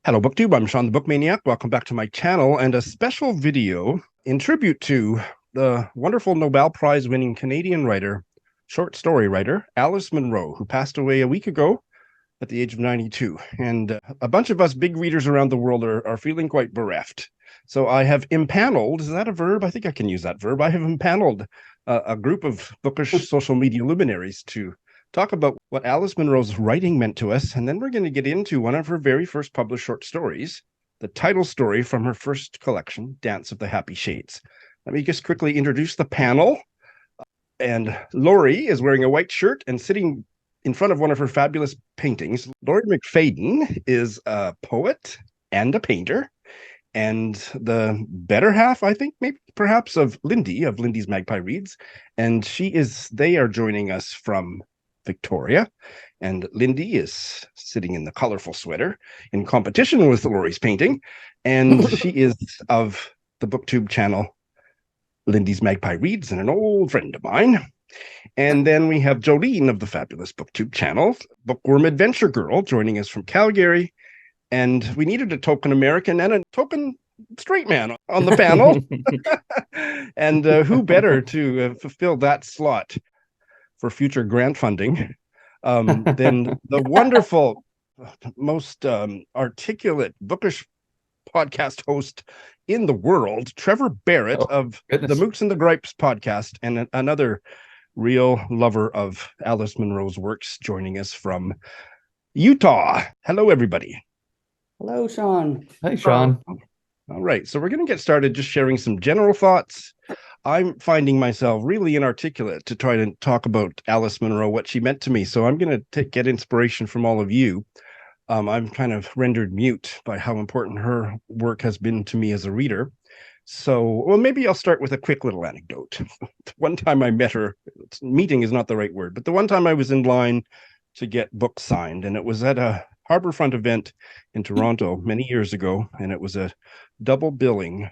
Hello, BookTube. I'm Shawn the Book Maniac. Welcome back to my channel and a special video in tribute to the wonderful Nobel Prize winning Canadian writer, short story writer, Alice Munro, who passed away a week ago at the age of 92. And a bunch of us big readers around the world are feeling quite bereft. So I have impaneled, is that a verb? I think I can use that verb. I have impaneled a group of bookish social media luminaries to talk about what Alice Munro's writing meant to us, and then we're going to get into one of her very first published short stories, the title story from her first collection, Dance of the Happy Shades. Let me just quickly introduce the panel. And Laurie is wearing a white shirt and sitting in front of one of her fabulous paintings. Laurie McFadden is a poet and a painter, and the better half, I think, maybe perhaps, of Lindy's Magpie Reads. And they are joining us from Victoria, and Lindy is sitting in the colorful sweater in competition with Laurie's painting, and she is of the BookTube channel Lindy's Magpie Reads and an old friend of mine. And then we have Jolene of the fabulous BookTube channel, Bookworm Adventure Girl, joining us from Calgary, and we needed a token American and a token straight man on the panel. And who better to fulfill that slot for future grant funding than the wonderful, most articulate bookish podcast host in the world, Trevor Barrett of the Mooks and the Gripes podcast, and another real lover of Alice Munro's works, joining us from Utah. Hello, everybody. Hello, Shawn. Hey, Shawn. All right, so we're going to get started just sharing some general thoughts. I'm finding myself really inarticulate to try to talk about Alice Munro, what she meant to me. So I'm going to get inspiration from all of you. I'm kind of rendered mute by how important her work has been to me as a reader. So, well, maybe I'll start with a quick little anecdote. One time I met her, meeting is not the right word, but the one time I was in line to get books signed, and it was at a Harbourfront event in Toronto many years ago, and it was a double billing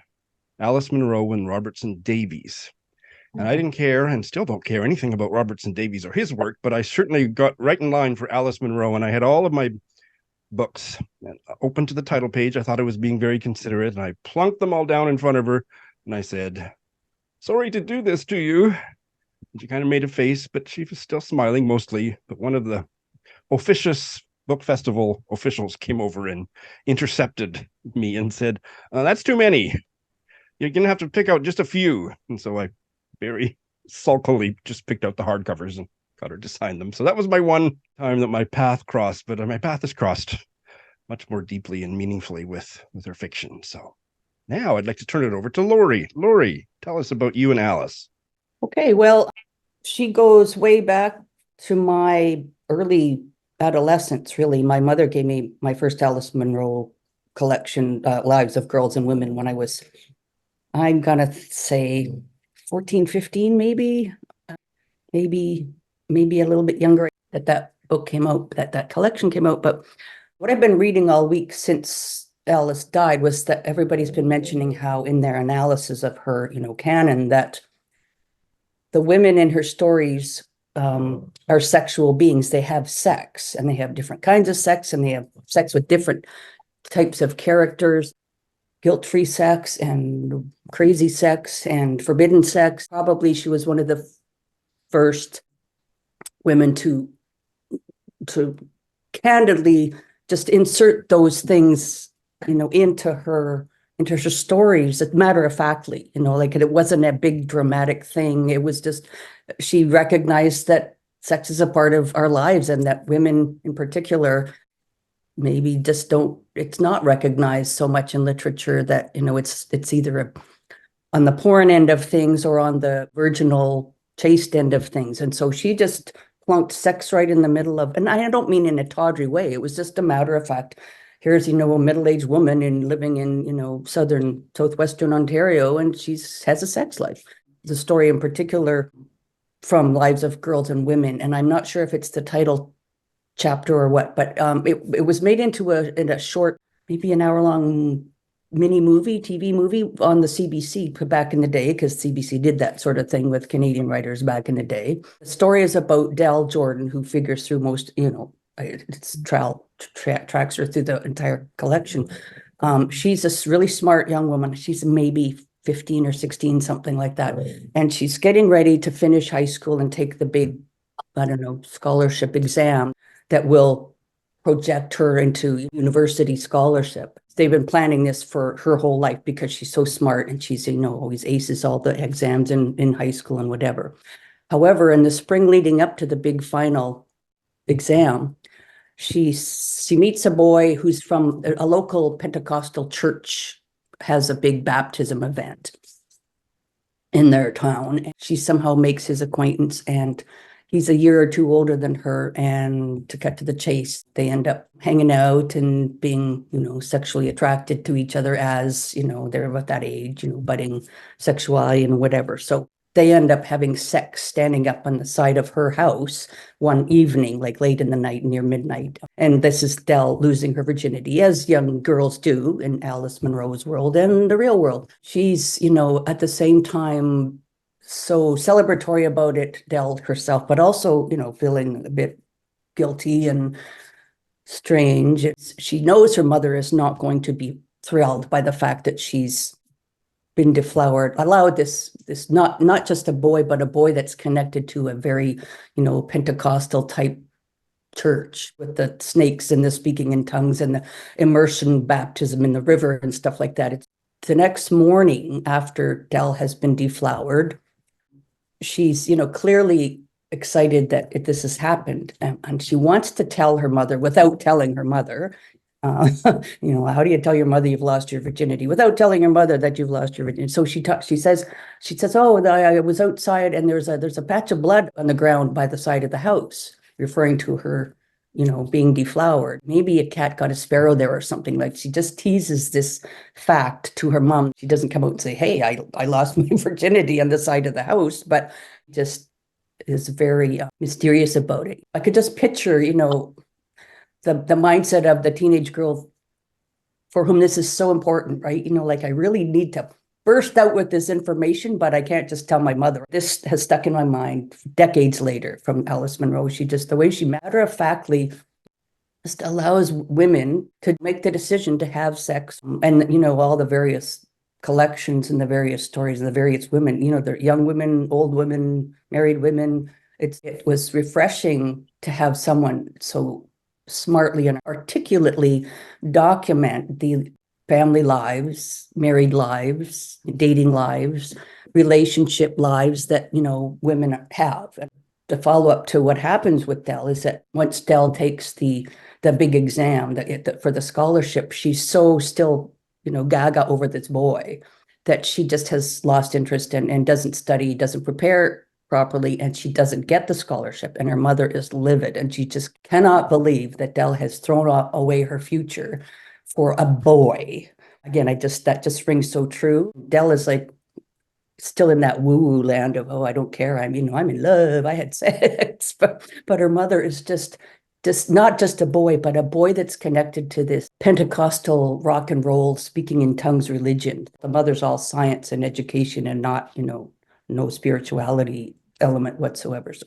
Alice Munro and Robertson Davies. And I didn't care and still don't care anything about Robertson Davies or his work, but I certainly got right in line for Alice Munro, and I had all of my books open to the title page. I thought I was being very considerate, and I plunked them all down in front of her, and I said, "Sorry to do this to you." And she kind of made a face, but she was still smiling mostly. But one of the officious book festival officials came over and intercepted me and said, "That's too many. You're going to have to pick out just a few." And so I very sulkily just picked out the hardcovers and got her to sign them. So that was my one time that my path crossed, but my path has crossed much more deeply and meaningfully with her fiction. So now I'd like to turn it over to Laurie. Laurie, tell us about you and Alice. Okay, well, she goes way back to my early adolescence, really. My mother gave me my first Alice Munro collection, Lives of Girls and Women, when I was, I'm gonna say 14, 15, maybe a little bit younger, that book came out, that collection came out. But what I've been reading all week since Alice died was that everybody's been mentioning how in their analysis of her, canon, that the women in her stories are sexual beings. They have sex, and they have different kinds of sex, and they have sex with different types of characters. Guilt-free sex and crazy sex and forbidden sex. Probably she was one of the first women to candidly just insert those things, into her stories, matter-of-factly, like it wasn't a big dramatic thing. It was just, she recognized that sex is a part of our lives, and that women in particular maybe just it's not recognized so much in literature, that, it's either on the porn end of things or on the virginal chaste end of things. And so she just plunked sex right in the middle of, and I don't mean in a tawdry way. It was just a matter of fact. Here's, a middle-aged woman living in, southwestern Ontario, and she has a sex life. The story in particular from Lives of Girls and Women, and I'm not sure if it's the title chapter or what, but it was made into a short, maybe an hour-long mini movie, TV movie on the CBC back in the day, because CBC did that sort of thing with Canadian writers back in the day. The story is about Del Jordan, who figures through most, it's trial tracks her through the entire collection. She's a really smart young woman. She's maybe 15 or 16, something like that. And she's getting ready to finish high school and take the big, I don't know, scholarship exam that will project her into university scholarship. They've been planning this for her whole life because she's so smart and she's, always aces all the exams in high school and whatever. However, in the spring leading up to the big final exam, she meets a boy who's from a local Pentecostal church, has a big baptism event in their town. She somehow makes his acquaintance, and he's a year or two older than her. And to cut to the chase, they end up hanging out and being, sexually attracted to each other as, they're about that age, budding sexuality and whatever. So they end up having sex standing up on the side of her house one evening, like late in the night, near midnight. And this is Dell losing her virginity, as young girls do in Alice Munro's world and the real world. She's, at the same time, so celebratory about it, Dell herself, but also, feeling a bit guilty and strange. She knows her mother is not going to be thrilled by the fact that she's been deflowered, allowed this not just a boy, but a boy that's connected to a very, Pentecostal type church with the snakes and the speaking in tongues and the immersion baptism in the river and stuff like that. It's the next morning after Dell has been deflowered. She's, clearly excited that this has happened, and she wants to tell her mother without telling her mother. How do you tell your mother you've lost your virginity without telling your mother that you've lost your virginity? So she says, oh, I was outside and there's a patch of blood on the ground by the side of the house, referring to her, being deflowered. Maybe a cat got a sparrow there or something. Like, she just teases this fact to her mom. She doesn't come out and say, hey, I lost my virginity on the side of the house, but just is very mysterious about it. I could just picture, the mindset of the teenage girl for whom this is so important, right? I really need to burst out with this information, but I can't just tell my mother. This has stuck in my mind decades later from Alice Munro. The way she matter-of-factly just allows women to make the decision to have sex, and, all the various collections and the various stories and the various women, the young women, old women, married women. It was refreshing to have someone so smartly and articulately document the family lives, married lives, dating lives, relationship lives that, women have. And the follow-up to what happens with Dell is that once Dell takes the big exam for the scholarship, she's so still, gaga over this boy that she just has lost interest and doesn't study, doesn't prepare properly, and she doesn't get the scholarship, and her mother is livid, and she just cannot believe that Dell has thrown away her future for a boy. Again, that just rings so true. Dell is like still in that woo-woo land of, oh, I don't care, I'm in love, I had sex, but her mother is just not just a boy, but a boy that's connected to this Pentecostal rock and roll speaking in tongues religion. The mother's all science and education and not, no spirituality element whatsoever. So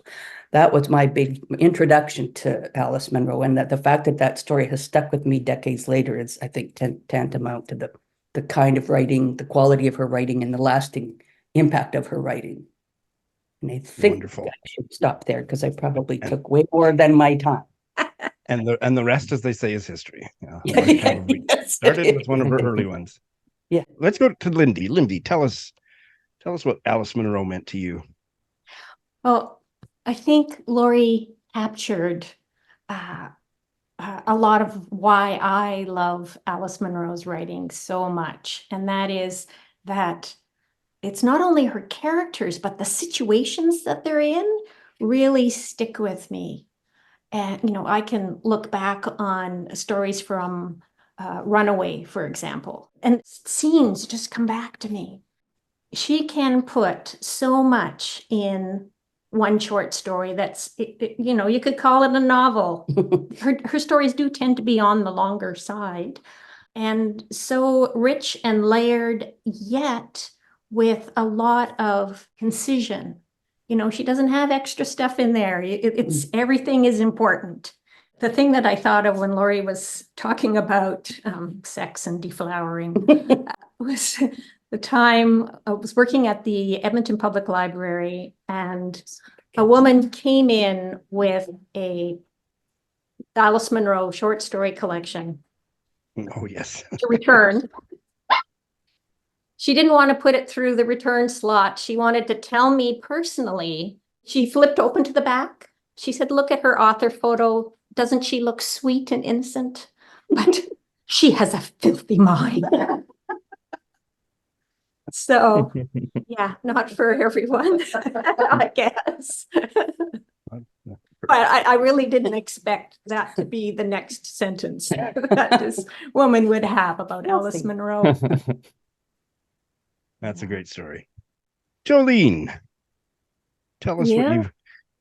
that was my big introduction to Alice Munro, and that the fact that story has stuck with me decades later is, I think, tantamount to the kind of writing, the quality of her writing, and the lasting impact of her writing. And I think Wonderful. I should stop there because I probably took way more than my time. And the rest, as they say, is history. Yes. Started with one of her early ones. Yeah. Let's go to Lindy. Lindy, tell us what Alice Munro meant to you. Well, I think Laurie captured a lot of why I love Alice Munro's writing so much. And that is that it's not only her characters, but the situations that they're in really stick with me. And, I can look back on stories from Runaway, for example, and scenes just come back to me. She can put so much in one short story that's, you could call it a novel. Her stories do tend to be on the longer side, and so rich and layered, yet with a lot of concision. She doesn't have extra stuff in there. It's everything is important. The thing that I thought of when Laurie was talking about sex and deflowering was the time I was working at the Edmonton Public Library, and a woman came in with a Alice Munro short story collection Oh, yes. to return. She didn't want to put it through the return slot. She wanted to tell me personally. She flipped open to the back. She said, look at her author photo. Doesn't she look sweet and innocent? But she has a filthy mind. So, yeah, not for everyone, I guess. But I really didn't expect that to be the next sentence that this woman would have about Alice Munro. That's a great story. Jolene, tell us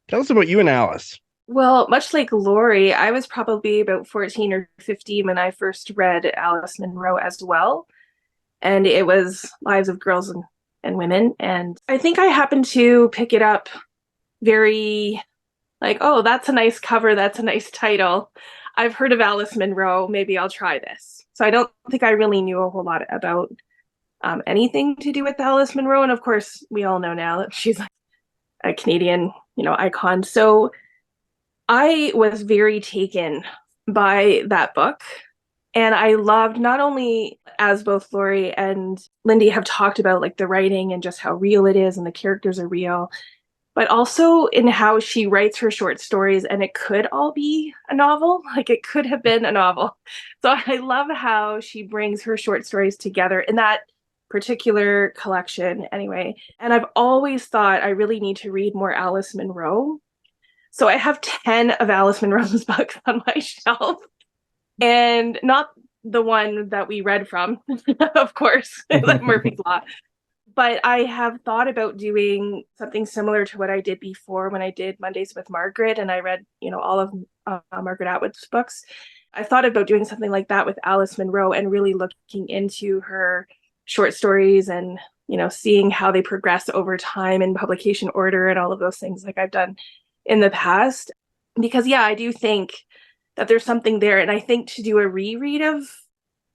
tell us about you and Alice. Well, much like Laurie, I was probably about 14 or 15 when I first read Alice Munro as well. And it was Lives of Girls and Women. And I think I happened to pick it up very like, oh, that's a nice cover. That's a nice title. I've heard of Alice Munro. Maybe I'll try this. So I don't think I really knew a whole lot about anything to do with Alice Munro. And of course, we all know now that she's like a Canadian, icon. So I was very taken by that book. And I loved, not only as both Laurie and Lindy have talked about, like the writing and just how real it is and the characters are real, but also in how she writes her short stories, and it could all be a novel. Like it could have been a novel. So I love how she brings her short stories together in that particular collection anyway. And I've always thought I really need to read more Alice Munro. So I have 10 of Alice Munro's books on my shelf, and not the one that we read from, of course, like Murphy's Law. But I have thought about doing something similar to what I did before when I did Mondays with Margaret, and I read, all of Margaret Atwood's books. I thought about doing something like that with Alice Munro and really looking into her short stories and, seeing how they progress over time in publication order and all of those things like I've done in the past. Because, yeah, I do think that there's something there. And I think to do a reread of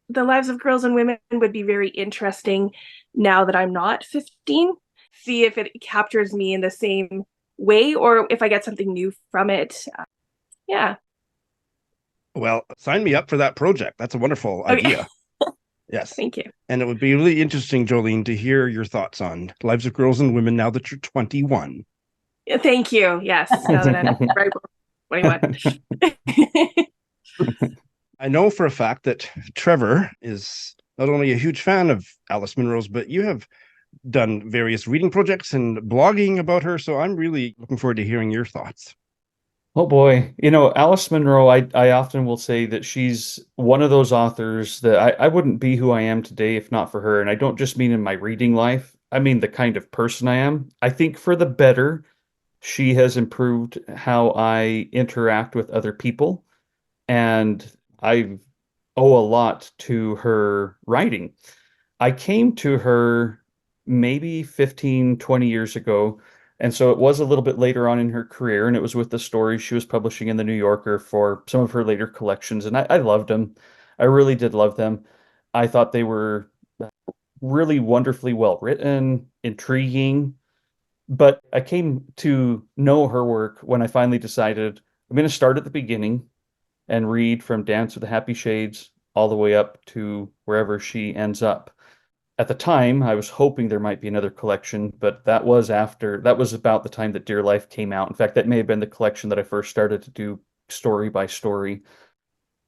The Lives of Girls and Women would be very interesting now that I'm not 15. See if it captures me in the same way or if I get something new from it. Yeah. Well, sign me up for that project. That's a wonderful idea. Yes. Thank you. And it would be really interesting, Jolene, to hear your thoughts on Lives of Girls and Women now that you're 21. Yeah, thank you. Yes. Now that I'm right 21. I know for a fact that Trevor is not only a huge fan of Alice Munro's, but you have done various reading projects and blogging about her. So I'm really looking forward to hearing your thoughts. Oh boy. Alice Munro, I often will say that she's one of those authors that I wouldn't be who I am today if not for her. And I don't just mean in my reading life. I mean the kind of person I am. I think for the better, she has improved how I interact with other people. And I owe a lot to her writing. I came to her maybe 15, 20 years ago. And so it was a little bit later on in her career, and it was with the stories she was publishing in the New Yorker for some of her later collections. And I loved them. I really did love them. I thought they were really wonderfully well written, intriguing. But I came to know her work when I finally decided I'm going to start at the beginning and read from Dance with the Happy Shades all the way up to wherever she ends up. At the time, I was hoping there might be another collection, but that was about the time that Dear Life came out. In fact, that may have been the collection that I first started to do story by story.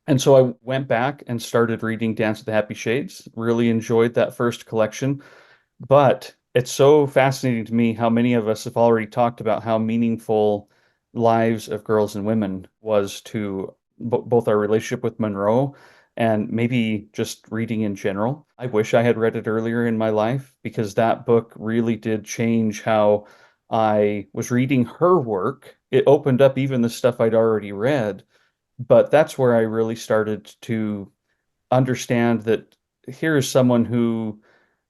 And so I went back and started reading Dance with the Happy Shades, really enjoyed that first collection. But it's so fascinating to me how many of us have already talked about how meaningful Lives of Girls and Women was to both our relationship with Munro and maybe just reading in general. I wish I had read it earlier in my life because that book really did change how I was reading her work. It opened up even the stuff I'd already read, but that's where I really started to understand that here is someone who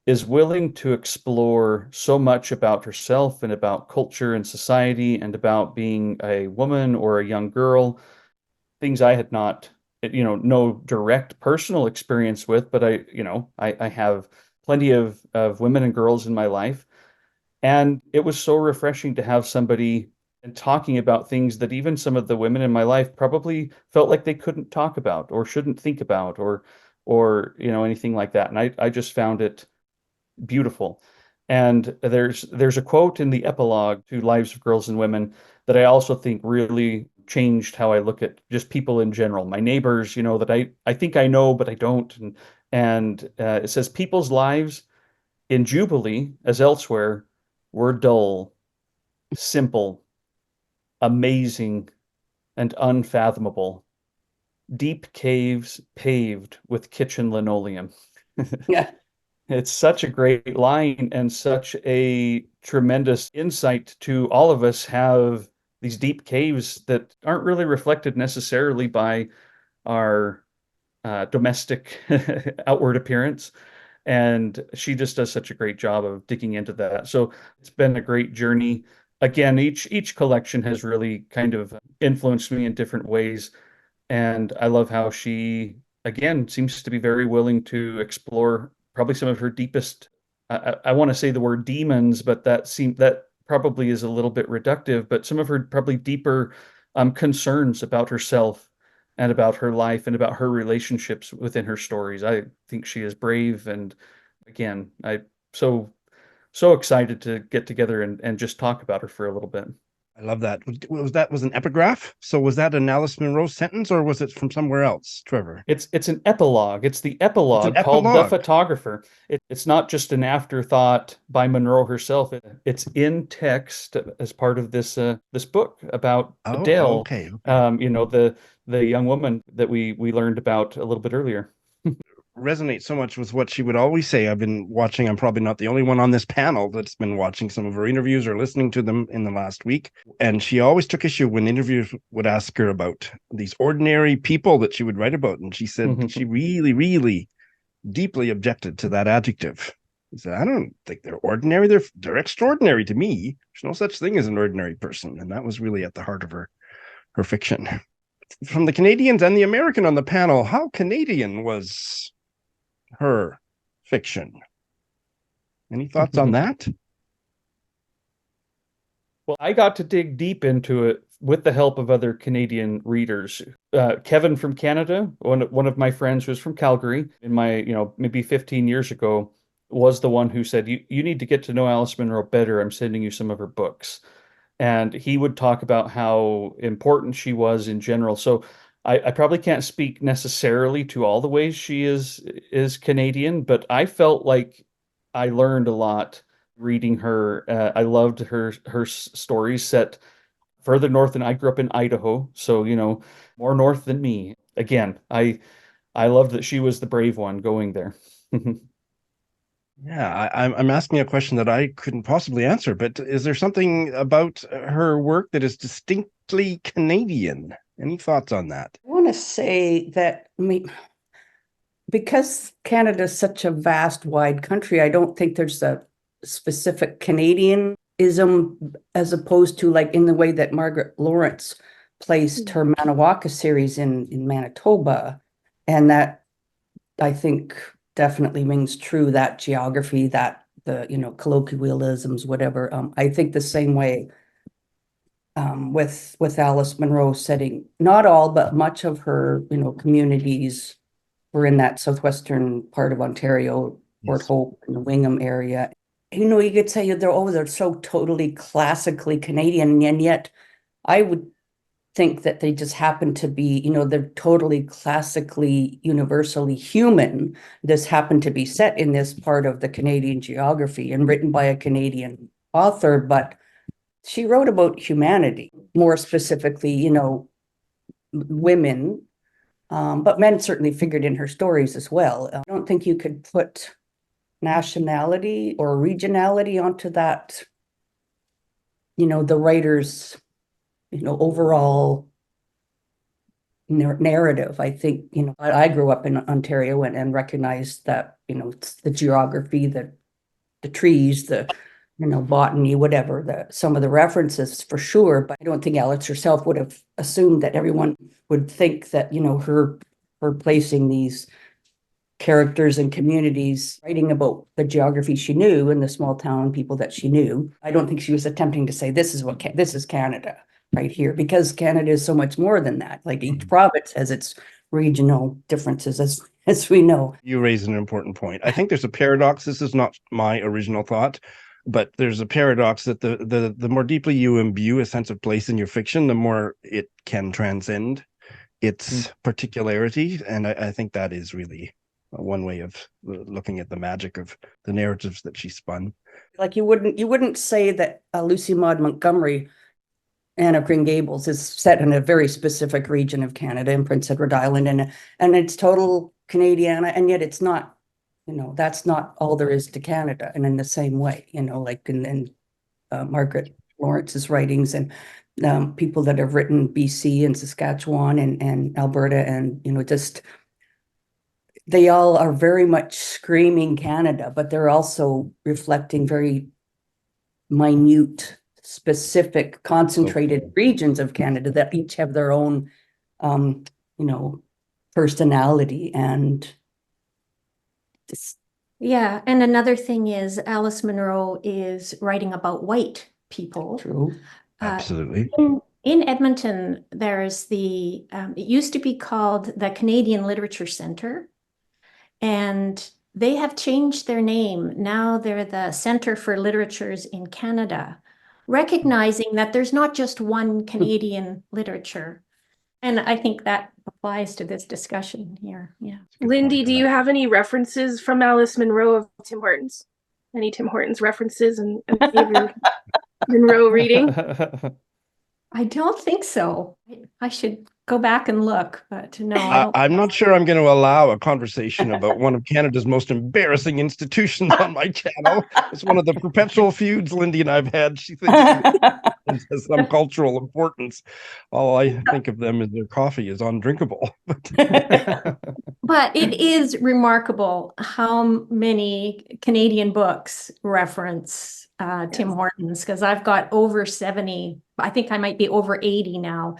is willing to explore so much about herself and about culture and society and about being a woman or a young girl. things I had not, no direct personal experience with, but I have plenty of women and girls in my life. And it was so refreshing to have somebody and talking about things that even some of the women in my life probably felt like they couldn't talk about or shouldn't think about or anything like that. And I just found it beautiful. And there's a quote in the epilogue to Lives of Girls and Women that I also think really changed how I look at just people in general, my neighbors, that I think I know, but I don't. And it says, people's lives in Jubilee, as elsewhere, were dull, simple, amazing, and unfathomable. Deep caves paved with kitchen linoleum. Yeah. It's such a great line and such a tremendous insight to all of us have these deep caves that aren't really reflected necessarily by our domestic outward appearance. And she just does such a great job of digging into that. So it's been a great journey. Again, each collection has really kind of influenced me in different ways. And I love how she, again, seems to be very willing to explore probably some of her deepest, I want to say the word demons, but that probably is a little bit reductive, but some of her probably deeper concerns about herself and about her life and about her relationships within her stories. I think she is brave. And again, I so excited to get together and just talk about her for a little bit. I love that. Was an epigraph? So was that an Alice Munro sentence, or was it from somewhere else, Trevor? It's an epilogue. It's the epilogue called The epilogue. Photographer. It's not just an afterthought by Munro herself. It's in text as part of this book about Oh, Adele. okay. The young woman that we learned about a little bit earlier. Resonate so much with what she would always say. I'm probably not the only one on this panel that's been watching some of her interviews or listening to them in the last week. And she always took issue when interviewers would ask her about these ordinary people that she would write about. And she said she really, really deeply objected to that adjective. She said, I don't think they're ordinary. They're extraordinary to me. There's no such thing as an ordinary person. And that was really at the heart of her fiction. From the Canadians and the American on the panel, how Canadian was her fiction? Any thoughts on that? Well, I got to dig deep into it with the help of other Canadian readers. Kevin from Canada, one of my friends who's from Calgary, in my, maybe 15 years ago, was the one who said, you need to get to know Alice Munro better. I'm sending you some of her books. And he would talk about how important she was in general. So I probably can't speak necessarily to all the ways she is Canadian, but I felt like I learned a lot reading her. I loved her stories set further north than I grew up in Idaho, so more north than me. Again, I loved that she was the brave one going there. Yeah, I'm asking a question that I couldn't possibly answer, but is there something about her work that is distinctly Canadian? Any thoughts on that? I want to say that, because Canada is such a vast, wide country, I don't think there's a specific Canadianism as opposed to like in the way that Margaret Lawrence placed her Manawaska series in Manitoba. And that, I think, definitely rings true, that geography, that the, colloquialisms, whatever. I think the same way with Alice Munro setting, not all, but much of her, communities were in that southwestern part of Ontario, Port Hope and the Wingham area. You could say they're so totally classically Canadian, and yet I would think that they just happen to be, they're totally classically, universally human. This happened to be set in this part of the Canadian geography and written by a Canadian author, but she wrote about humanity, more specifically, women, but men certainly figured in her stories as well. I don't think you could put nationality or regionality onto that, the writer's, overall narrative. I think, I grew up in Ontario and recognized that, it's the geography, the trees, the botany, whatever, some of the references for sure, but I don't think Alice herself would have assumed that everyone would think that, her placing these characters and communities, writing about the geography she knew and the small town people that she knew. I don't think she was attempting to say this is Canada right here, because Canada is so much more than that. Like each province has its regional differences, as we know. You raise an important point. I think there's a paradox. This is not my original thought, but there's a paradox that the more deeply you imbue a sense of place in your fiction, the more it can transcend its particularity. And I think that is really one way of looking at the magic of the narratives that she spun. Like you wouldn't say that Lucy Maud Montgomery, Anne of Green Gables, is set in a very specific region of Canada, in Prince Edward Island, and it's total Canadiana, and yet it's not, that's not all there is to Canada. And in the same way, like in Margaret Lawrence's writings, and people that have written BC and Saskatchewan and Alberta, and just they all are very much screaming Canada, but they're also reflecting very minute, specific, concentrated regions of Canada that each have their own, personality and just. Yeah, and another thing is Alice Munro is writing about white people. True. Absolutely. In Edmonton, there's it used to be called the Canadian Literature Centre, and they have changed their name. Now they're the Centre for Literatures in Canada, recognizing that there's not just one Canadian literature. And I think that applies to this discussion here. Yeah. Lindy, do you have any references from Alice Munro of Tim Hortons? Any Tim Hortons references and favorite Munro reading? I don't think so. I should go back and look, but no. I'm not sure I'm going to allow a conversation about one of Canada's most embarrassing institutions on my channel. It's one of the perpetual feuds Lindy and I've had. She thinks it has some cultural importance. All I think of them is their coffee is undrinkable. But it is remarkable how many Canadian books reference Tim Hortons, because I've got over 70, I think I might be over 80 now,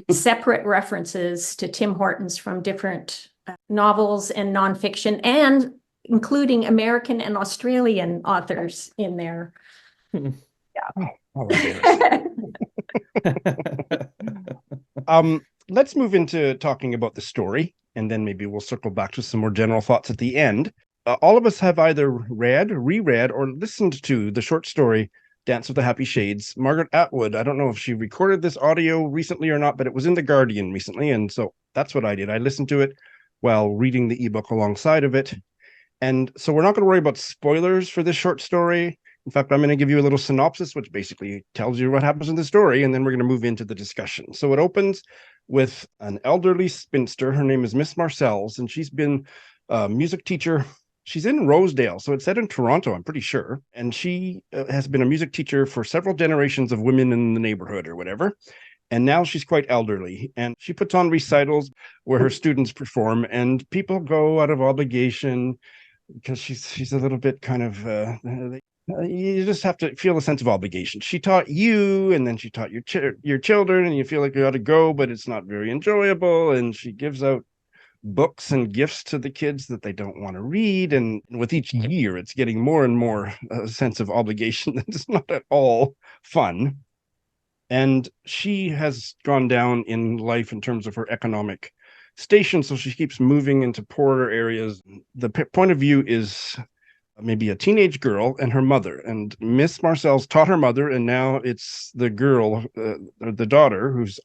separate references to Tim Hortons from different novels and nonfiction, and including American and Australian authors in there. Yeah. Let's move into talking about the story, and then maybe we'll circle back to some more general thoughts at the end. All of us have either read, reread, or listened to the short story Dance with the Happy Shades. Margaret Atwood, I don't know if she recorded this audio recently or not, but it was in The Guardian recently, and so that's what I did. I listened to it while reading the ebook alongside of it. And so we're not going to worry about spoilers for this short story. In fact, I'm going to give you a little synopsis, which basically tells you what happens in the story, and then we're going to move into the discussion. So it opens with an elderly spinster. Her name is Miss Marcells, and she's been a music teacher. She's in Rosedale, so it's set in Toronto, I'm pretty sure. And she has been a music teacher for several generations of women in the neighborhood or whatever. And now she's quite elderly, and she puts on recitals where her students perform, and people go out of obligation because she's a little bit kind of, you just have to feel a sense of obligation. She taught you, and then she taught your children, and you feel like you ought to go, but it's not very enjoyable. And she gives out books and gifts to the kids that they don't want to read, and with each year it's getting more and more a sense of obligation that is not at all fun. And she has gone down in life in terms of her economic station, so she keeps moving into poorer areas. The point of view is maybe a teenage girl and her mother, and Miss Marcells taught her mother, and now it's the girl, the daughter, who's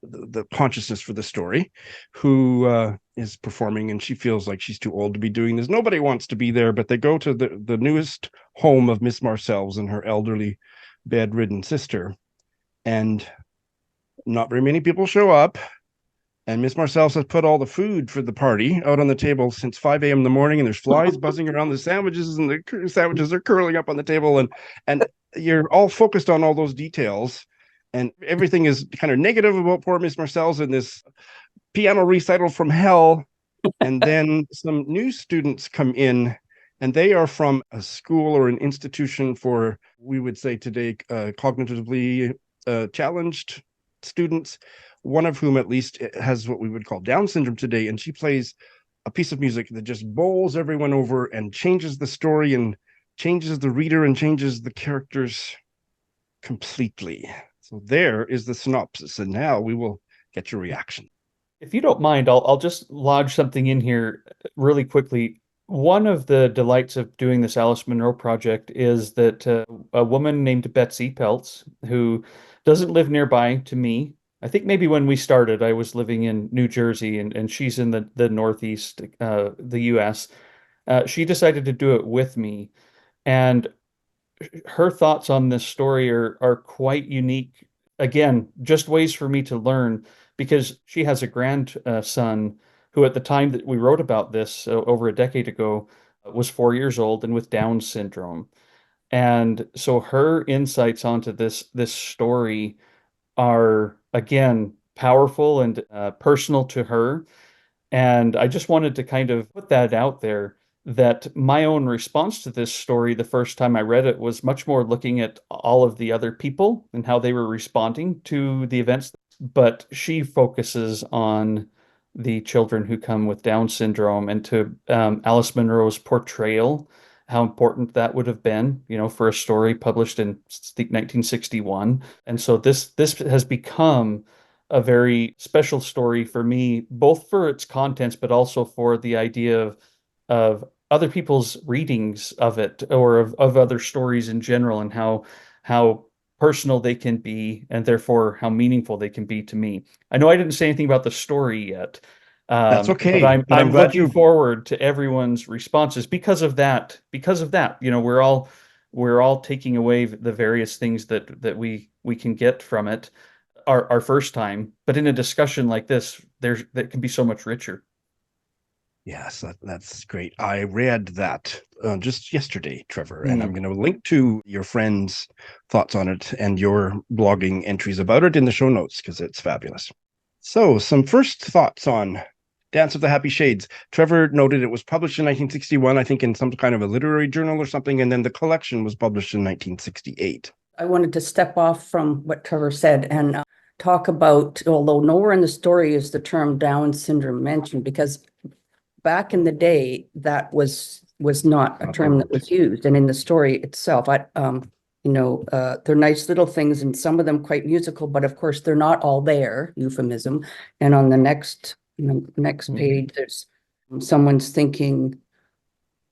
the consciousness for the story, who is performing, and she feels like she's too old to be doing this. Nobody wants to be there, but they go to the newest home of Miss Marcells and her elderly bedridden sister, and not very many people show up. And Miss Marcells has put all the food for the party out on the table since 5 a.m. in the morning, and there's flies buzzing around the sandwiches, and the sandwiches are curling up on the table, and you're all focused on all those details. And everything is kind of negative about poor Miss Marcells in this piano recital from hell. And then some new students come in, And they are from a school or an institution for, we would say today, cognitively challenged students, one of whom at least has what we would call Down syndrome today. And she plays a piece of music that just bowls everyone over and changes the story and changes the reader and changes the characters completely. So there is the synopsis. And now we will get your reaction. If you don't mind, I'll just lodge something in here really quickly. One of the delights of doing this Alice Munro project is that a woman named Betsy Peltz, who doesn't live nearby to me. I think maybe when we started, I was living in New Jersey and she's in the Northeast, the US. She decided to do it with me. And her thoughts on this story are quite unique. Again, just ways for me to learn because she has a grandson who at the time that we wrote about this over a decade ago was 4 years old and with Down syndrome. And so her insights onto this story are, again, powerful and personal to her. And I just wanted to kind of put that out there that my own response to this story the first time I read it was much more looking at all of the other people and how they were responding to the events. But she focuses on the children who come with Down syndrome and to Alice Munro's portrayal, how important that would have been, for a story published in, I think, 1961. And so this has become a very special story for me, both for its contents, but also for the idea of other people's readings of it or of other stories in general and how personal they can be and therefore how meaningful they can be to me. I know I didn't say anything about the story yet. That's okay. But I'm glad looking forward to everyone's responses because of that. We're all taking away the various things that we can get from it our first time, but in a discussion like this, that can be so much richer. Yes, that's great. I read that just yesterday, Trevor, and I'm going to link to your friend's thoughts on it and your blogging entries about it in the show notes because it's fabulous. So, some first thoughts on Dance of the Happy Shades. Trevor noted it was published in 1961, I think in some kind of a literary journal or something, and then the collection was published in 1968. I wanted to step off from what Trevor said and talk about, although nowhere in the story is the term Down syndrome mentioned, because back in the day, that was not a term that was used. And in the story itself, they're nice little things and some of them quite musical, but of course they're not all there, euphemism. And on the next page, there's someone's thinking,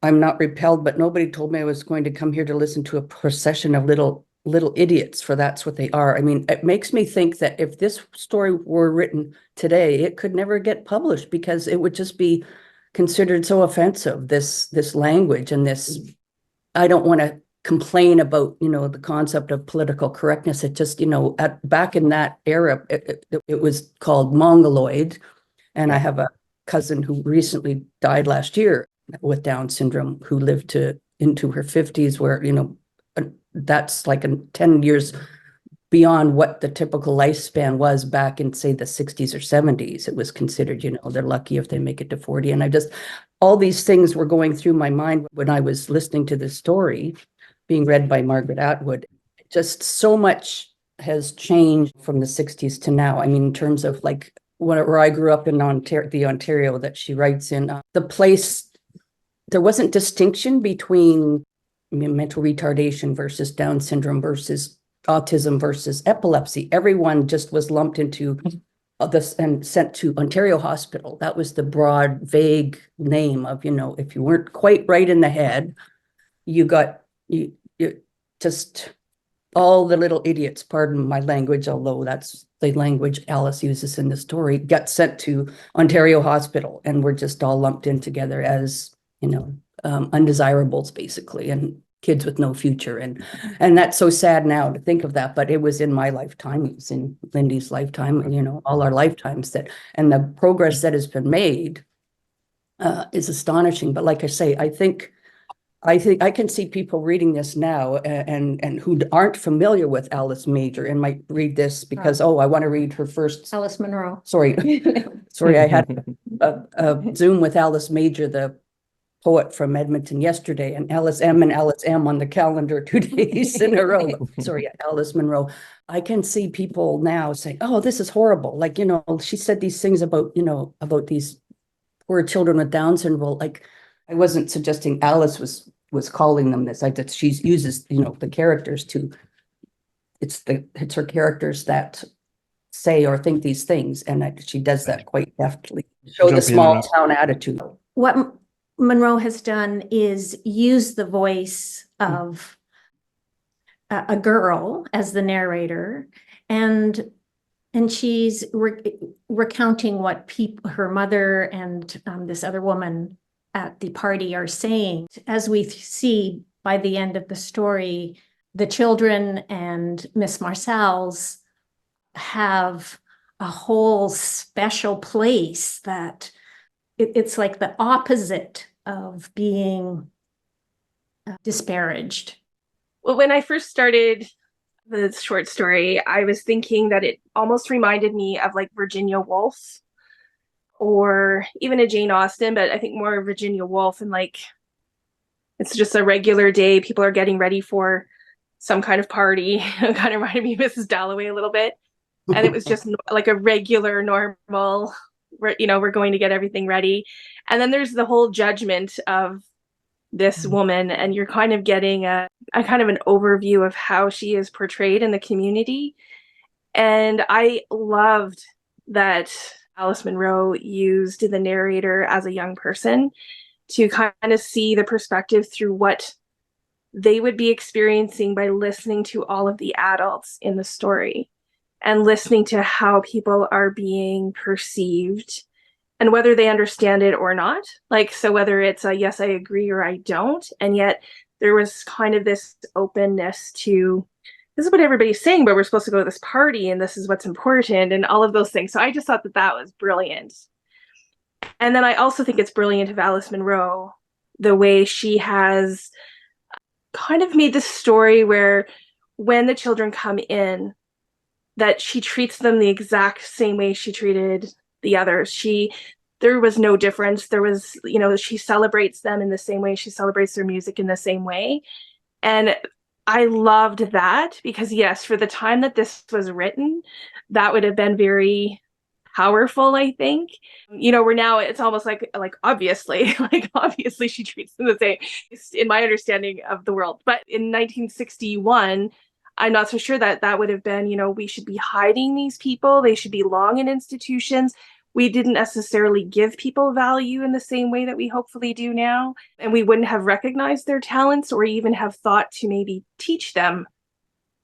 I'm not repelled, but nobody told me I was going to come here to listen to a procession of little idiots, for that's what they are. I mean, it makes me think that if this story were written today, it could never get published because it would just be considered so offensive, this language and this. I don't want to complain about, the concept of political correctness. It just, back in that era, it was called mongoloid. And I have a cousin who recently died last year with Down syndrome, who lived into her 50s, where, that's like 10 years beyond what the typical lifespan was back in, say, the 60s or 70s. It was considered, they're lucky if they make it to 40. And all these things were going through my mind when I was listening to this story being read by Margaret Atwood. Just so much has changed from the 60s to now. I mean, in terms of like where I grew up in Ontario that she writes in, the place, there wasn't distinction between mental retardation versus Down syndrome versus autism versus epilepsy. Everyone just was lumped into this and sent to Ontario Hospital. That was the broad, vague name of, if you weren't quite right in the head, you just all the little idiots, pardon my language, although that's the language Alice uses in the story, got sent to Ontario Hospital and were just all lumped in together as, undesirables, basically, and kids with no future. And that's so sad now to think of that, but it was in my lifetime, it was in Lindy's lifetime, all our lifetimes and the progress that has been made is astonishing. But like I say, I think I can see people reading this now and who aren't familiar with Alice Major and might read this because, I want to read her first. Alice Munro. Sorry, I had a Zoom with Alice Major, the poet from Edmonton yesterday, and Alice M and Alice M on the calendar 2 days in a row. Sorry, Alice Munro. I can see people now saying, oh, this is horrible. Like, you know, she said these things about, you know, about these poor children with Down syndrome. Like, I wasn't suggesting Alice was calling them this. Like, that she uses, you know, the characters to, it's her characters that say or think these things, and she does that quite deftly. Show the small town attitude. What Munro has done is use the voice of a girl as the narrator, and she's recounting what her mother and this other woman at the party are saying. As we see by the end of the story, the children and Miss Marcel's have a whole special place that it's like the opposite of being disparaged. Well, when I first started the short story, I was thinking that it almost reminded me of like Virginia Woolf or even a Jane Austen, but I think more Virginia Woolf, and like it's just a regular day. People are getting ready for some kind of party. It kind of reminded me of Mrs. Dalloway a little bit. And it was just like a regular, normal, you know, we're going to get everything ready. And then there's the whole judgment of this woman, and you're kind of getting a kind of an overview of how she is portrayed in the community. And I loved that Alice Munro used the narrator as a young person to kind of see the perspective through what they would be experiencing by listening to all of the adults in the story and listening to how people are being perceived and whether they understand it or not. Like, so whether it's a yes, I agree, or I don't. And yet there was kind of this openness to, this is what everybody's saying, but we're supposed to go to this party and this is what's important and all of those things. So I just thought that that was brilliant. And then I also think it's brilliant of Alice Munro, the way she has kind of made this story where when the children come in, that she treats them the exact same way she treated the others. There was no difference. There was, you know, she celebrates them in the same way. She celebrates their music in the same way. And I loved that because, yes, for the time that this was written, that would have been very powerful, I think. You know, we're now, it's almost like obviously, obviously she treats them the same, in my understanding of the world. But in 1961, I'm not so sure that that would have been, you know, we should be hiding these people. They should belong in institutions. We didn't necessarily give people value in the same way that we hopefully do now. And we wouldn't have recognized their talents or even have thought to maybe teach them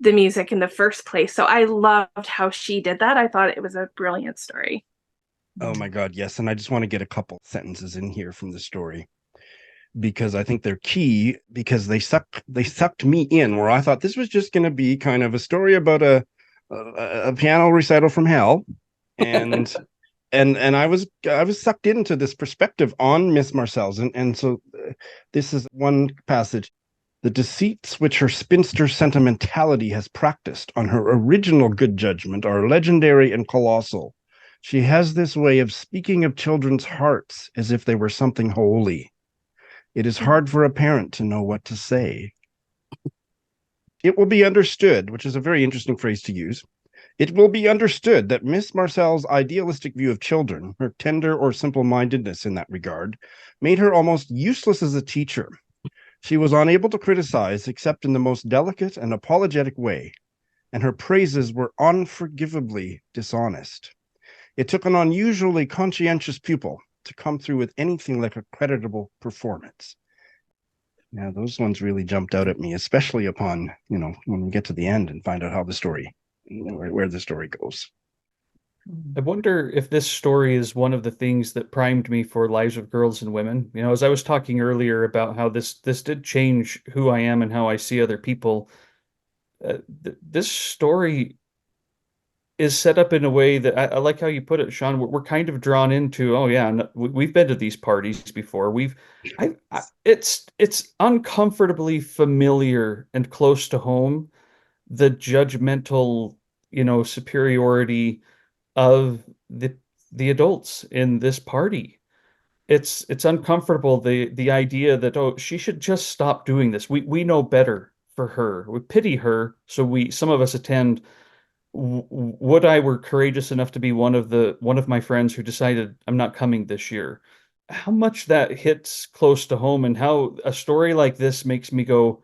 the music in the first place. So I loved how she did that. I thought it was a brilliant story. Oh my God, yes. And I just want to get a couple sentences in here from the story, because I think they're key, because they sucked me in, where I thought this was just going to be kind of a story about a piano recital from hell. And and I was sucked into this perspective on Miss Marcel's. And so this is one passage. The deceits which her spinster sentimentality has practiced on her original good judgment are legendary and colossal. She has this way of speaking of children's hearts as if they were something holy. It is hard for a parent to know what to say. It will be understood, which is a very interesting phrase to use. It will be understood that Miss Marcel's idealistic view of children, her tender or simple-mindedness in that regard, made her almost useless as a teacher. She was unable to criticize except in the most delicate and apologetic way, and her praises were unforgivably dishonest. It took an unusually conscientious pupil to come through with anything like a creditable performance. Now, those ones really jumped out at me, especially upon, you know, when we get to the end and find out how the story, where the story goes. I wonder if this story is one of the things that primed me for Lives of Girls and Women. You know, as I was talking earlier about how this did change who I am and how I see other people, this story is set up in a way that I like how you put it, Shawn. We're kind of drawn into, oh yeah, we've been to these parties before. It's uncomfortably familiar and close to home, the judgmental, you know, superiority of the adults in this party. it's uncomfortable, the idea that, oh, she should just stop doing this. We know better for her. We pity her, so some of us attend. Would I were courageous enough to be one of my friends who decided I'm not coming this year. How much that hits close to home, and how a story like this makes me go,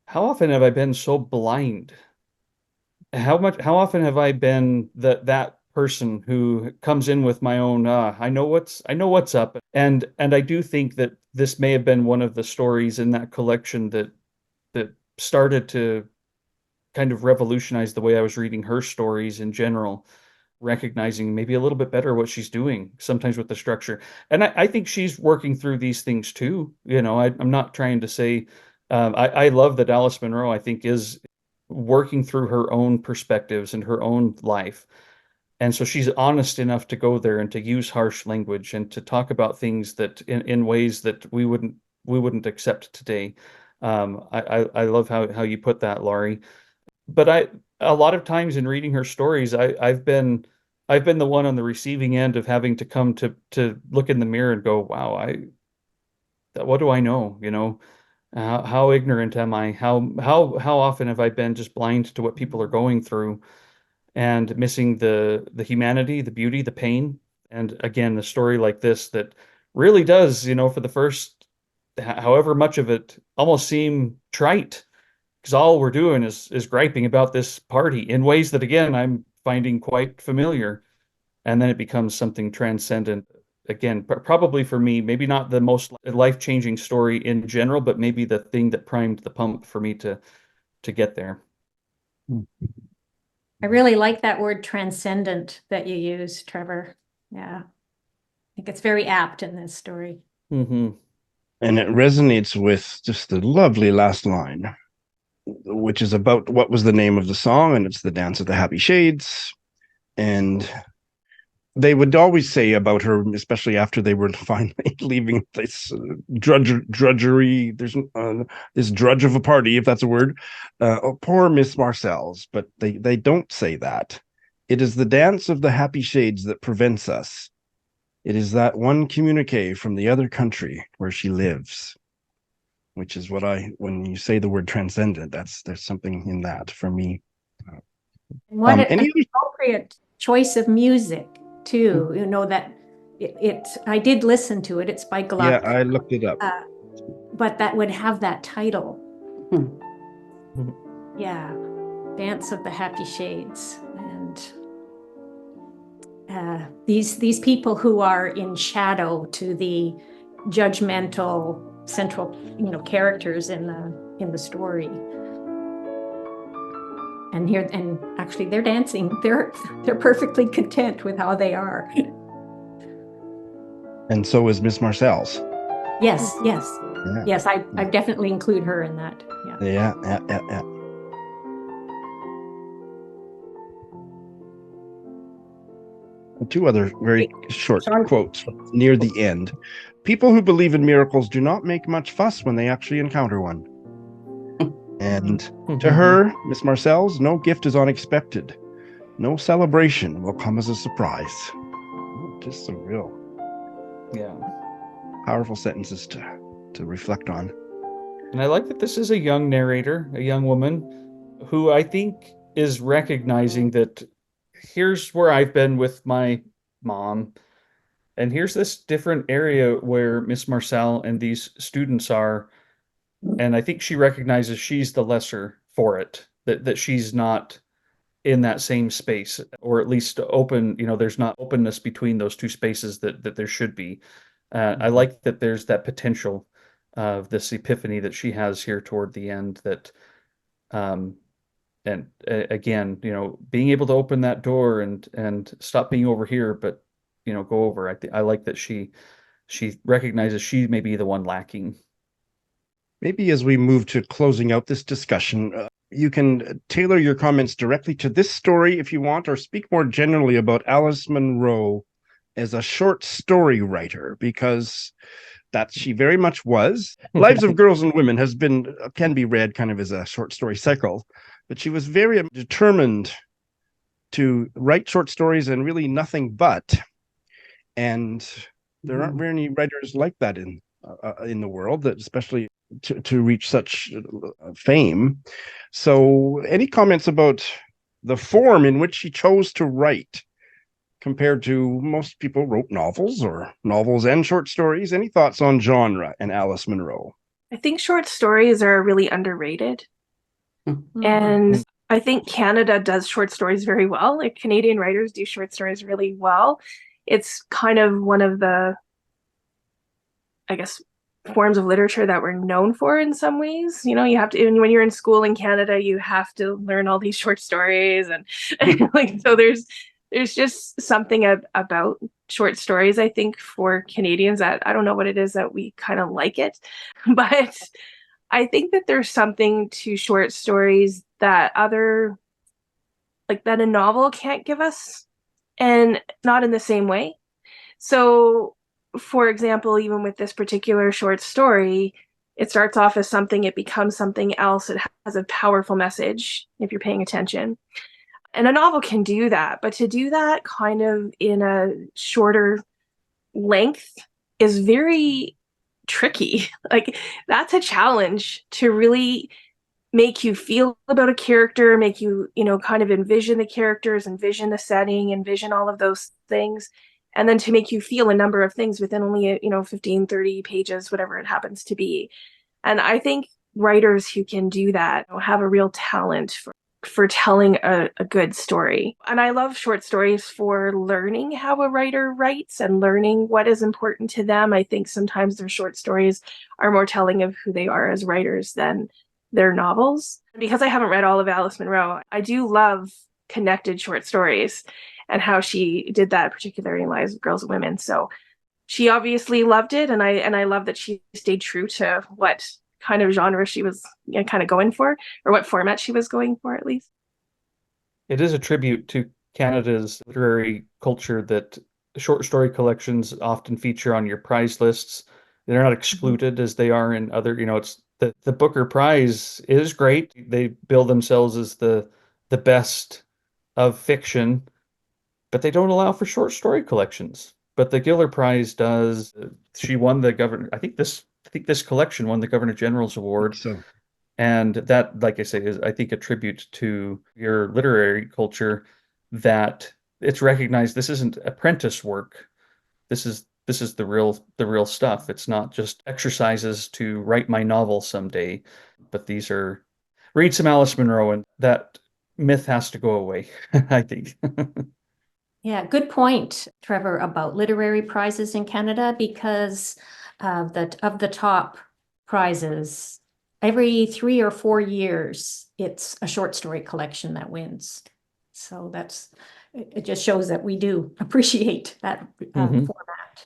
how often have I been so blind? How often have I been that person who comes in with my own, I know what's up. And I do think that this may have been one of the stories in that collection that started to kind of revolutionize the way I was reading her stories in general, recognizing maybe a little bit better what she's doing sometimes with the structure. And I think she's working through these things too. I'm not trying to say, I love that Alice Munro, I think, is working through her own perspectives and her own life. And so she's honest enough to go there and to use harsh language and to talk about things that in ways that we wouldn't accept today. I love how you put that, Laurie. But a lot of times in reading her stories, I've been the one on the receiving end of having to come to look in the mirror and go, wow, what do I know? How ignorant am I? How often have I been just blind to what people are going through and missing the humanity, the beauty, the pain? And again, a story like this that really does, for the first however much of it, almost seem trite, because all we're doing is griping about this party in ways that, again, I'm finding quite familiar. And then it becomes something transcendent. Again, probably for me, maybe not the most life-changing story in general, but maybe the thing that primed the pump for me to get there. I really like that word transcendent that you use, Trevor. Yeah. I think it's very apt in this story. Mm-hmm. And it resonates with just the lovely last line, which is about what was the name of the song, and it's the Dance of the Happy Shades. And they would always say about her, especially after they were finally leaving this drudgery, there's this drudge of a party, if that's a word, oh, poor Miss Marcel's, but they don't say that. It is the dance of the happy shades that prevents us. It is that one communique from the other country where she lives, which is what when you say the word transcendent, there's something in that for me. What an appropriate choice of music too. That I did listen to it. It's by Gluck. Yeah, I looked it up. But that would have that title. Hmm. Yeah, Dance of the Happy Shades, and these people who are in shadow to the judgmental central characters in the story. And actually they're dancing. They're perfectly content with how they are. And so is Miss Marcel's. Yes. Yeah. Yes, I definitely include her in that. Yeah. Two other very short quotes near the end. People who believe in miracles do not make much fuss when they actually encounter one. And to her, Miss Marcel's, no gift is unexpected. No celebration will come as a surprise. Just some real powerful sentences to reflect on. And I like that this is a young narrator, a young woman, who I think is recognizing that here's where I've been with my mom, and here's this different area where Miss Marcel and these students are. And I think she recognizes she's the lesser for it, that she's not in that same space, or at least open, there's not openness between those two spaces that there should be. I like that there's that potential of this epiphany that she has here toward the end, that and again, being able to open that door and stop being over here, but go over. I like that she recognizes she may be the one lacking. Maybe as we move to closing out this discussion, you can tailor your comments directly to this story if you want, or speak more generally about Alice Munro as a short story writer, because that she very much was. Lives of Girls and Women can be read kind of as a short story cycle, but she was very determined to write short stories and really nothing but. And There aren't very many writers like that in the world, that especially to reach such fame. So, any comments about the form in which she chose to write compared to most people wrote novels or novels and short stories? Any thoughts on genre and Alice Munro? I think short stories are really underrated. And I think Canada does short stories very well. Like Canadian writers do short stories really well. It's kind of one of the, I guess, forms of literature that we're known for in some ways. You know, you have to, when you're in school in Canada, you have to learn all these short stories, and like, so there's just something about short stories, I think, for Canadians, that I don't know what it is that we kind of like it, but I think that there's something to short stories that that a novel can't give us, and not in the same way. So, for example, even with this particular short story, it starts off as something, it becomes something else. It has a powerful message if you're paying attention. And a novel can do that, but to do that kind of in a shorter length is very tricky. Like, that's a challenge to really make you feel about a character, make you, kind of envision the characters, envision the setting, envision all of those things, and then to make you feel a number of things within only, 15, 30 pages, whatever it happens to be. And I think writers who can do that have a real talent for telling a good story. And I love short stories for learning how a writer writes and learning what is important to them. I think sometimes their short stories are more telling of who they are as writers than their novels. Because I haven't read all of Alice Munro, I do love connected short stories and how she did that, particularly in Lives of Girls and Women. So she obviously loved it, and I love that she stayed true to what kind of genre she was kind of going for, or what format she was going for, at least. It is a tribute to Canada's literary culture that short story collections often feature on your prize lists. They're not excluded as they are in other, it's the Booker Prize is great. They bill themselves as the best of fiction, but they don't allow for short story collections. But the Giller Prize does. She won the governor. I think this collection won the Governor General's Award. So, and that, like I say, is, I think, a tribute to your literary culture, that it's recognized this isn't apprentice work. This is the real stuff. It's not just exercises to write my novel someday, but these are, read some Alice Munro, and that myth has to go away, I think. Yeah, good point, Trevor, about literary prizes in Canada, because of the top prizes, every 3 or 4 years, it's a short story collection that wins. So it just shows that we do appreciate that format.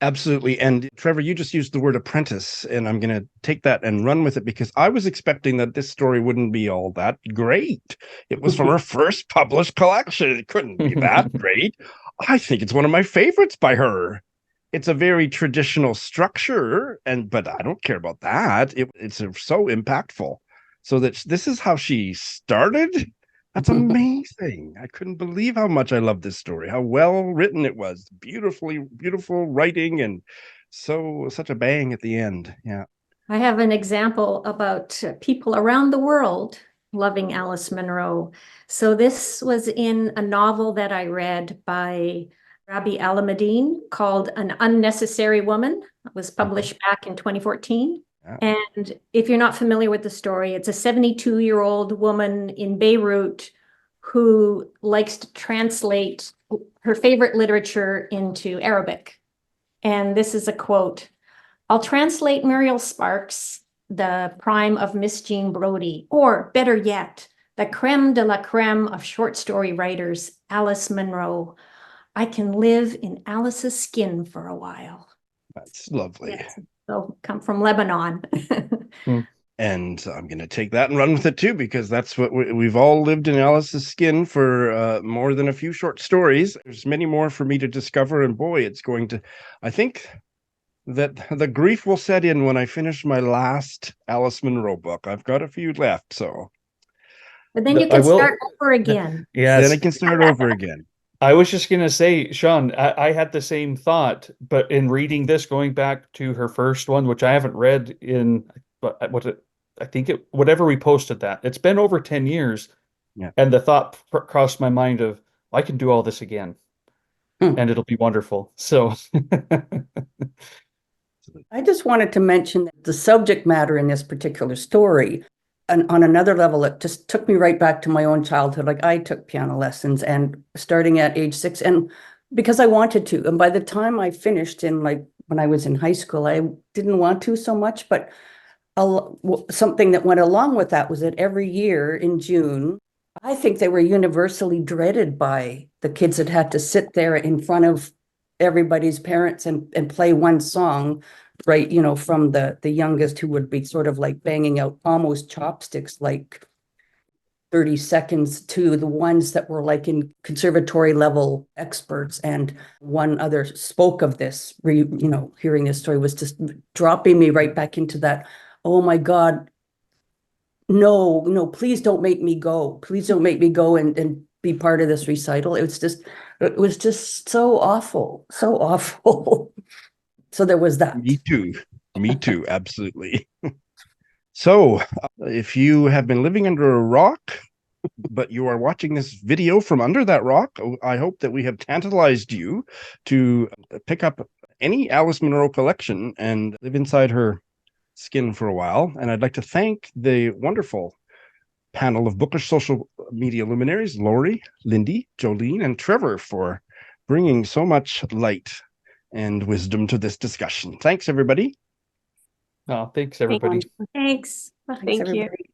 absolutely. And Trevor, you just used the word apprentice, and I'm going to take that and run with it, because I was expecting that this story wouldn't be all that great. It was from her first published collection. It couldn't be that great. I think it's one of my favorites by her. It's a very traditional structure, but I don't care about that. It's so impactful. So that this is how she started. That's amazing. I couldn't believe how much I love this story, how well written it was. Beautiful writing, and such a bang at the end. Yeah. I have an example about people around the world loving Alice Munro. So this was in a novel that I read by Rabih Alameddine called An Unnecessary Woman. It was published back in 2014. Yeah. And if you're not familiar with the story, it's a 72-year-old woman in Beirut who likes to translate her favorite literature into Arabic. And this is a quote: "I'll translate Muriel Sparks, the prime of Miss Jean Brodie, or better yet, the creme de la creme of short story writers, Alice Munro. I can live in Alice's skin for a while." That's lovely. Yes. So come from Lebanon. And I'm going to take that and run with it too, because that's what we've all lived in Alice's skin for more than a few short stories. There's many more for me to discover. And boy, I think that the grief will set in when I finish my last Alice Munro book. I've got a few left, so. But then you can start over again. Yes. Then I can start over again. I was just gonna say, Shawn, I had the same thought, but in reading this, going back to her first one, which I haven't read in I think it whatever we posted that. It's been over 10 years, Yeah. and the thought crossed my mind of I can do all this again, and it'll be wonderful. So I just wanted to mention that the subject matter in this particular story, and on another level, it just took me right back to my own childhood. Like I took piano lessons and starting at age 6, and because I wanted to. And by the time I finished when I was in high school, I didn't want to so much, but something that went along with that was that every year in June, I think they were universally dreaded by the kids that had to sit there in front of everybody's parents and play one song, right, from the youngest, who would be sort of like banging out almost chopsticks, like 30 seconds, to the ones that were like in conservatory level experts. And one other spoke of this, hearing this story was just dropping me right back into that, oh my God, no, please don't make me go. Please don't make me go and be part of this recital. It was just so awful, so awful. So there was that. Me too, absolutely. So if you have been living under a rock, but you are watching this video from under that rock, I hope that we have tantalized you to pick up any Alice Munro collection and live inside her skin for a while. And I'd like to thank the wonderful panel of bookish social media luminaries, Lori, Lindy, Jolene, and Trevor, for bringing so much light and wisdom to this discussion. Thanks, everybody. oh, thanks everybody. Thanks. Thank you. Everybody.